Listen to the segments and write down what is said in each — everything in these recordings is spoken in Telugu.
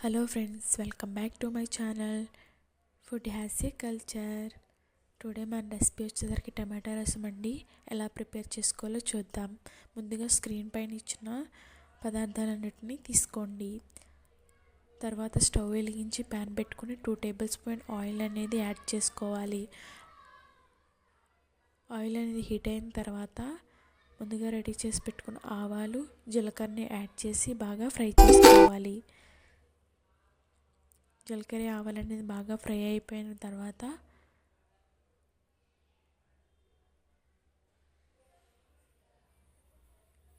Hello friends, welcome back to my channel. Food has a culture. Today మన రెసిపీ వచ్చేసరికి టమాటా రసం అండి. ఎలా ప్రిపేర్ చేసుకోవాలో చూద్దాం. ముందుగా స్క్రీన్ పైన ఇచ్చిన పదార్థాలన్నిటిని తీసుకోండి. తర్వాత స్టవ్ వెలిగించి ప్యాన్ పెట్టుకుని 2 టేబుల్ స్పూన్ ఆయిల్ అనేది యాడ్ చేసుకోవాలి. ఆయిల్ అనేది హీట్ అయిన తర్వాత ముందుగా రెడీ చేసి పెట్టుకున్న ఆవాలు, జీలకర్రని యాడ్ చేసి బాగా ఫ్రై చేసుకోవాలి. జీలకర్ర ఆవాలు అనేది బాగా ఫ్రై అయిపోయిన తర్వాత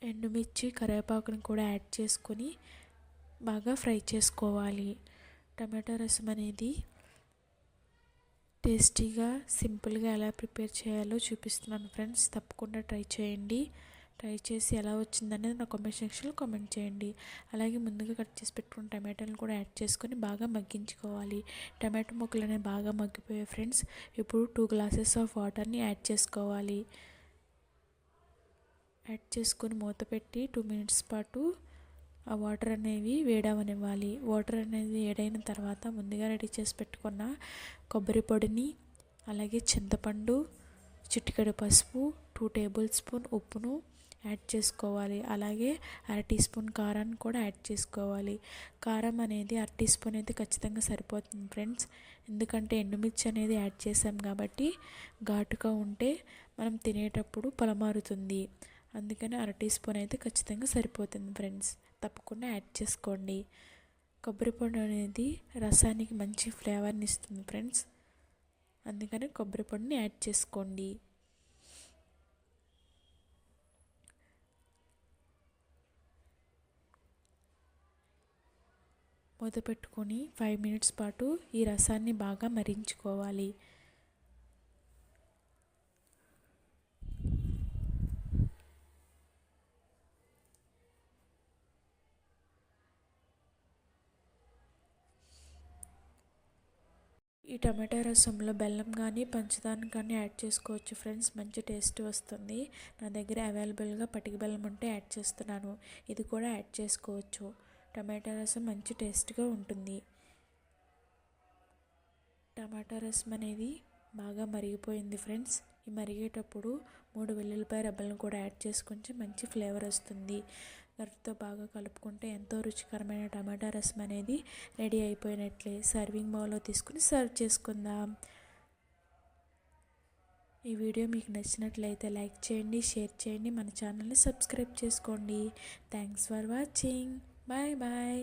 ఎండుమిర్చి, కరివేపాకుని కూడా యాడ్ చేసుకొని బాగా ఫ్రై చేసుకోవాలి. టమాటా రసం అనేది టేస్టీగా సింపుల్గా ఎలా ప్రిపేర్ చేయాలో చూపిస్తున్నాను ఫ్రెండ్స్. తప్పకుండా ట్రై చేయండి. ట్రై చేసి ఎలా వచ్చిందనేది నా కామెంట్ సెక్షన్లో కామెంట్ చేయండి. అలాగే ముందుగా కట్ చేసి పెట్టుకున్న టమాటాలను కూడా యాడ్ చేసుకొని బాగా మగ్గించుకోవాలి. టమాటో ముక్కలు అనేవి బాగా మగ్గిపోయాయి ఫ్రెండ్స్. ఇప్పుడు 2 గ్లాసెస్ ఆఫ్ వాటర్ని యాడ్ చేసుకోవాలి. యాడ్ చేసుకొని మూత పెట్టి 2 మినిట్స్ పాటు ఆ వాటర్ అనేవి వేడవనివ్వాలి. వాటర్ అనేది వేడైన తర్వాత ముందుగా రెడీ చేసి పెట్టుకున్న కొబ్బరి పొడిని, అలాగే చింతపండు, చిటికెడు పసుపు, 2 టేబుల్ స్పూన్ ఉప్పును యాడ్ చేసుకోవాలి. అలాగే 1/2 టీ స్పూన్ కారాన్ని కూడా యాడ్ చేసుకోవాలి. కారం అనేది 1/2 టీ స్పూన్ అయితే ఖచ్చితంగా సరిపోతుంది ఫ్రెండ్స్. ఎందుకంటే ఎండుమిర్చి అనేది యాడ్ చేసాం కాబట్టి ఘాటుగా ఉంటే మనం తినేటప్పుడు పొలమారుతుంది. అందుకని 1/2 టీ స్పూన్ అయితే ఖచ్చితంగా సరిపోతుంది ఫ్రెండ్స్. తప్పకుండా యాడ్ చేసుకోండి. కొబ్బరి పొడి అనేది రసానికి మంచి ఫ్లేవర్ని ఇస్తుంది ఫ్రెండ్స్. అందుకని కొబ్బరి పొడిని యాడ్ చేసుకోండి. మూత పెట్టుకొని 5 మినిట్స్ పాటు ఈ రసాన్ని బాగా మరించుకోవాలి. ఈ టమాటా రసంలో బెల్లం కానీ పంచదార కానీ యాడ్ చేసుకోవచ్చు ఫ్రెండ్స్. మంచి టేస్ట్ వస్తుంది. నా దగ్గర అవైలబుల్గా పటిక బెల్లం ఉంటే యాడ్ చేస్తున్నాను. ఇది కూడా యాడ్ చేసుకోవచ్చు. టమాటా రసం మంచి టేస్ట్గా ఉంటుంది. టమాటా రసం అనేది బాగా మరిగిపోయింది ఫ్రెండ్స్. ఈ మరిగేటప్పుడు 3 వెల్లుల్లిపాయ రెబ్బలను కూడా యాడ్ చేసుకుంటే మంచి ఫ్లేవర్ వస్తుంది. గరిటెతో బాగా కలుపుకుంటే ఎంతో రుచికరమైన టమాటా రసం అనేది రెడీ అయిపోయినట్లే. సర్వింగ్ బౌల్లో తీసుకుని సర్వ్ చేసుకుందాం. ఈ వీడియో మీకు నచ్చినట్లయితే లైక్ చేయండి, షేర్ చేయండి, మన ఛానల్ని సబ్స్క్రైబ్ చేసుకోండి. Thanks for watching. Bye bye.